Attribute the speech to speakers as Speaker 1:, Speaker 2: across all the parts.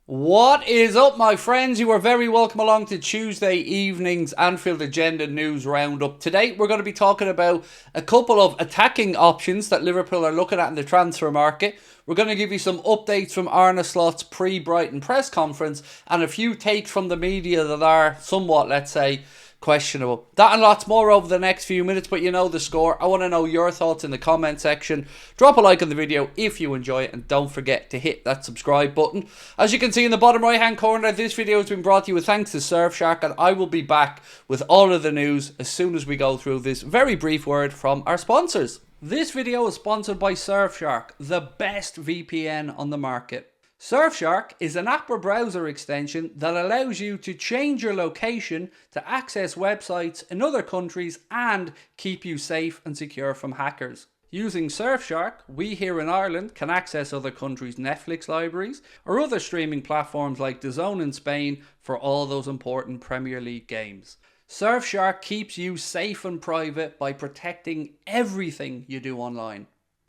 Speaker 1: What is up, my friends? You are very welcome along to Tuesday evening's Anfield Agenda news roundup. Today we're going to be talking about a couple of attacking options that Liverpool are looking at in the transfer market. We're going to give you some updates from Arne Slot's pre-Brighton press conference and a few takes from the media that are somewhat, let's say, questionable. That and lots more over the next few minutes, but you know the score. I want to know your thoughts in the comment section. Drop a like on the video if you enjoy it, and don't forget to hit that subscribe button. As you can see in the bottom right hand corner, this video has been brought to you with thanks to Surfshark, and I will be back with all of the news as soon as we go through this very brief word from our sponsors. This video is sponsored by Surfshark, the best VPN on the market. Surfshark is an app or browser extension that allows you to change your location to access websites in other countries and keep you safe and secure from hackers. Using Surfshark, we here in Ireland can access other countries' Netflix libraries or other streaming platforms like DAZN in Spain for all those important Premier League games. Surfshark keeps you safe and private by protecting everything you do online.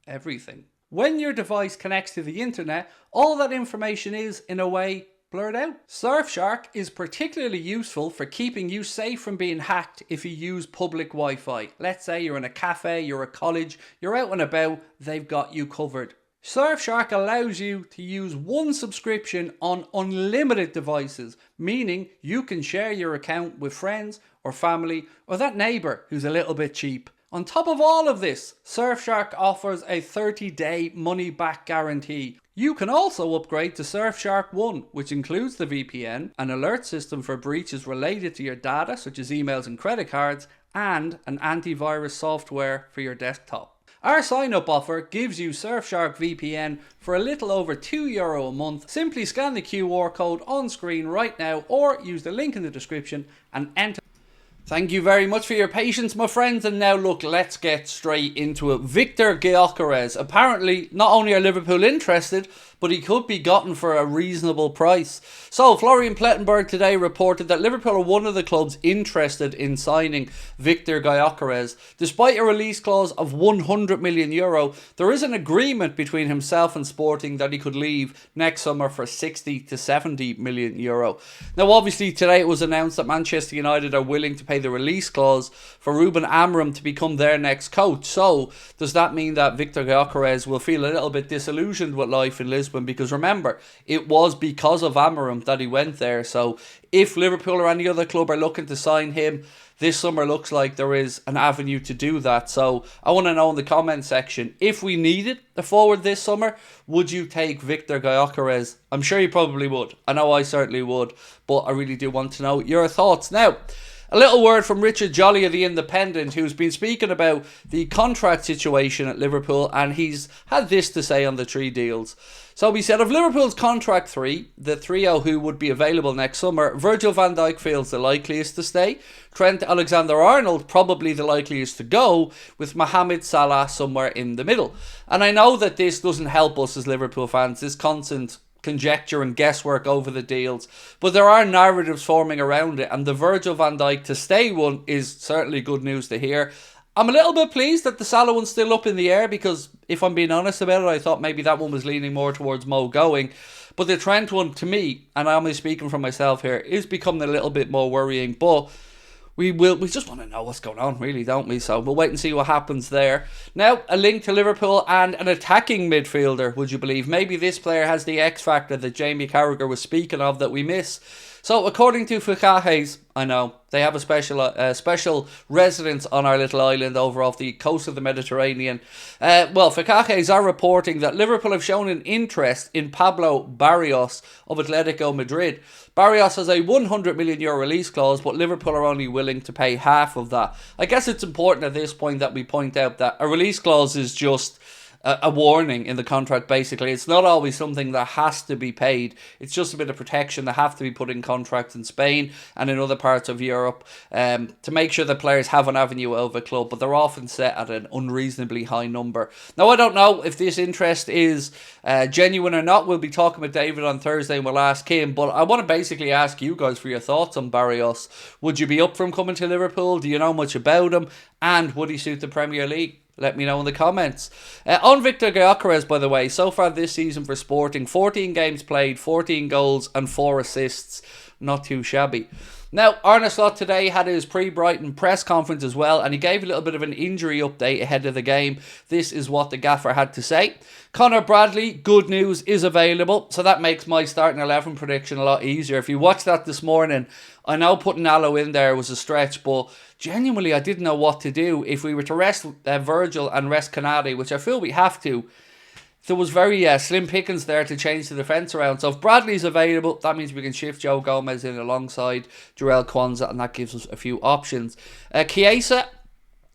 Speaker 1: Everything. When your device connects to the internet, all that information is, in a way, blurred out. Surfshark is particularly useful for keeping you safe from being hacked if you use public Wi-Fi. Let's say you're in a cafe, you're at college, you're out and about, they've got you covered. Surfshark allows you to use one subscription on unlimited devices, meaning you can share your account with friends or family or that neighbour who's a little bit cheap. On top of all of this, Surfshark offers a 30-day money-back guarantee. You can also upgrade to Surfshark One, which includes the VPN, an alert system for breaches related to your data, such as emails and credit cards, and an antivirus software for your desktop. Our sign-up offer gives you Surfshark VPN for a little over €2 a month. Simply scan the QR code on screen right now or use the link in the description and enter. Thank you very much for your patience, my friends, and now look, let's get straight into it. Victor GYOKERES. Apparently, not only are Liverpool interested, but he could be gotten for a reasonable price. So, Florian Plettenberg today reported that Liverpool are one of the clubs interested in signing Victor GYOKERES. Despite a release clause of €100 million, there is an agreement between himself and Sporting that he could leave next summer for €60 to €70 million. Now, obviously, today it was announced that Manchester United are willing to pay the release clause for Ruben Amorim to become their next coach. So, does that mean that Victor GYOKERES will feel a little bit disillusioned with life in Lisbon? Because remember, it was because of Amorim that he went there. So if Liverpool or any other club are looking to sign him, this summer looks like there is an avenue to do that. So I want to know in the comment section, if we needed a forward this summer, would you take Victor GYOKERES? I'm sure you probably would. I know I certainly would, but I really do want to know your thoughts. Now, a little word from Richard Jolly of the Independent, who's been speaking about the contract situation at Liverpool, and he's had this to say on the three deals. So he said, of Liverpool's contract three, the trio who would be available next summer, Virgil van Dijk feels the likeliest to stay, Trent Alexander-Arnold probably the likeliest to go, with Mohamed Salah somewhere in the middle. And I know that this doesn't help us as Liverpool fans, this constant conjecture and guesswork over the deals, but there are narratives forming around it, and the Virgil van Dijk to stay one is certainly good news to hear. I'm a little bit pleased that the Salah one's still up in the air, because if I'm being honest about it, I thought maybe that one was leaning more towards Mo going, but the Trent one, to me, and I'm only speaking for myself here, is becoming a little bit more worrying. But we just want to know what's going on, really, don't we? So we'll wait and see what happens there. Now, a link to Liverpool and an attacking midfielder, would you believe? Maybe this player has the X factor that Jamie Carragher was speaking of that we miss. So, according to FUCAGES, I know, they have a special residence on our little island over off the coast of the Mediterranean. FUCAGES are reporting that Liverpool have shown an interest in Pablo Barrios of Atletico Madrid. Barrios has a €100 million release clause, but Liverpool are only willing to pay half of that. I guess it's important at this point that we point out that a release clause is just a warning in the contract, basically. It's not always something that has to be paid. It's just a bit of protection that have to be put in contracts in Spain and in other parts of Europe to make sure that players have an avenue out of a club, but they're often set at an unreasonably high number. Now, I don't know if this interest is genuine or not. We'll be talking with David on Thursday and we'll ask him, but I want to basically ask you guys for your thoughts on Barrios. Would you be up for him coming to Liverpool? Do you know much about him? And would he suit the Premier League? Let me know in the comments. On Victor GYOKERES, by the way, so far this season for Sporting, 14 games played, 14 goals and 4 assists. Not too shabby. Now, Arne Slot today had his pre-Brighton press conference as well, and he gave a little bit of an injury update ahead of the game. This is what the gaffer had to say. Conor Bradley, good news, is available, so that makes my starting 11 prediction a lot easier. If you watched that this morning, I know putting Allo in there was a stretch, but genuinely I didn't know what to do. If we were to rest Virgil and rest Canadi, which I feel we have to, there was very slim pickings there to change the defence around. So if Bradley's available, that means we can shift Joe Gomez in alongside Jarell Quansah, and that gives us a few options. Chiesa,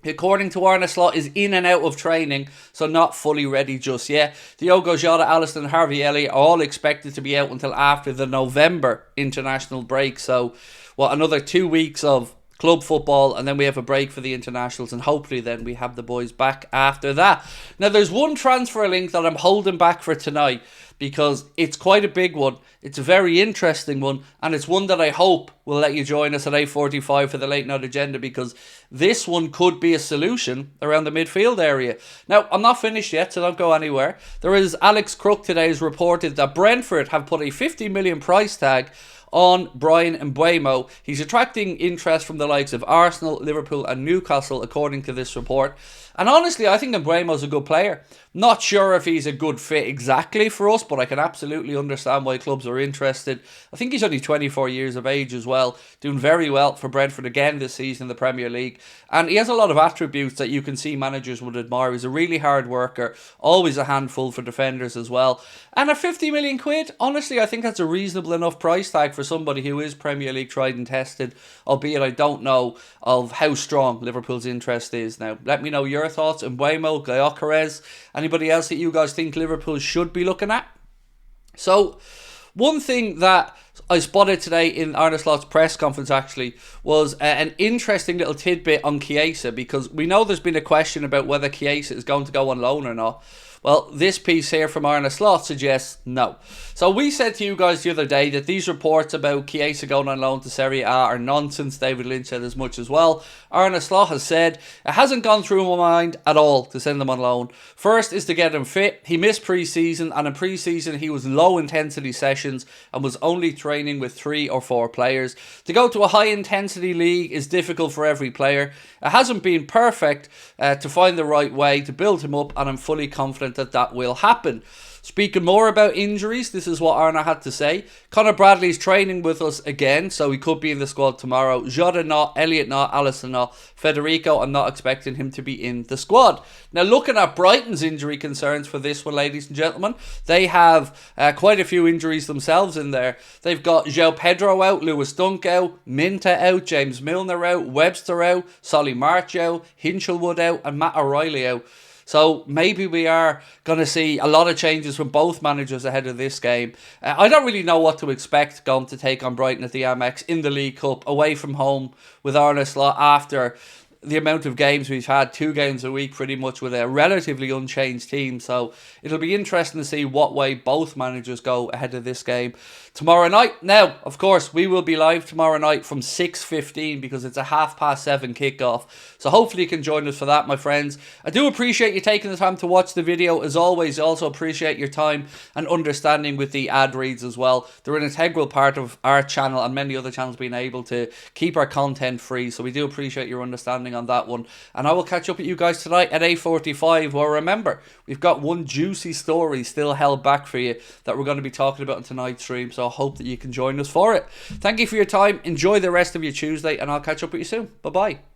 Speaker 1: according to Arne Slot, is in and out of training, so not fully ready just yet. Diogo Jota, Alisson and Harvey Elliott are all expected to be out until after the November international break. So, another 2 weeks of club football, and then we have a break for the internationals, and hopefully then we have the boys back after that. Now, there's one transfer link that I'm holding back for tonight because it's quite a big one. It's a very interesting one, and it's one that I hope will let you join us at 8:45 for the late night agenda, because this one could be a solution around the midfield area. Now, I'm not finished yet, so don't go anywhere. There is Alex Crook today has reported that Brentford have put a 50 million price tag on Bryan Mbeumo. He's attracting interest from the likes of Arsenal, Liverpool and Newcastle, according to this report. And honestly, I think Mbeumo's a good player. Not sure if he's a good fit exactly for us, but I can absolutely understand why clubs are interested. I think he's only 24 years of age as well, doing very well for Brentford again this season in the Premier League. And he has a lot of attributes that you can see managers would admire. He's a really hard worker, always a handful for defenders as well. And at 50 million quid, honestly, I think that's a reasonable enough price tag for somebody who is Premier League tried and tested, albeit I don't know of how strong Liverpool's interest is now. Let me know your thoughts. Mbeumo, GYOKERES, anybody else that you guys think Liverpool should be looking at? So, one thing that I spotted today in Arne Slot's press conference actually was an interesting little tidbit on Chiesa, because we know there's been a question about whether Chiesa is going to go on loan or not. Well, this piece here from Arne Slot suggests no. So we said to you guys the other day that these reports about Chiesa going on loan to Serie A are nonsense. David Lynch said as much as well. Arne Slot has said it hasn't gone through my mind at all to send him on loan. First is to get him fit. He missed pre-season, and in pre-season he was low intensity sessions and was only training with 3 or 4 players. To go to a high intensity league is difficult for every player. It hasn't been perfect to find the right way to build him up, and I'm fully confident that will happen. Speaking more about injuries, this is what Arne had to say. Conor Bradley's training with us again, so he could be in the squad tomorrow. Jota not, Elliott not, Alisson not. Federico, I'm not expecting him to be in the squad. Now, looking at Brighton's injury concerns for this one, ladies and gentlemen, they have quite a few injuries themselves in there. They've got João Pedro out, Lewis Dunk out, Minta out, James Milner out, Webster out, Solly March out, Hinchelwood out, and Matt O'Reilly out. So maybe we are going to see a lot of changes from both managers ahead of this game. I don't really know what to expect going to take on Brighton at the Amex in the League Cup, away from home with Arne Slot after the amount of games we've had, 2 games a week pretty much with a relatively unchanged team. So it'll be interesting to see what way both managers go ahead of this game tomorrow night. Now, of course, we will be live tomorrow night from 6:15 because it's a 7:30 kickoff. So hopefully you can join us for that, my friends. I do appreciate you taking the time to watch the video. As always, I also appreciate your time and understanding with the ad reads as well. They're an integral part of our channel and many other channels being able to keep our content free. So we do appreciate your understanding on that one. And I will catch up with you guys tonight at 8:45. Well, remember, we've got one juicy story still held back for you that we're going to be talking about in tonight's stream. So I hope that you can join us for it. Thank you for your time. Enjoy the rest of your Tuesday, and I'll catch up with you soon. Bye-bye.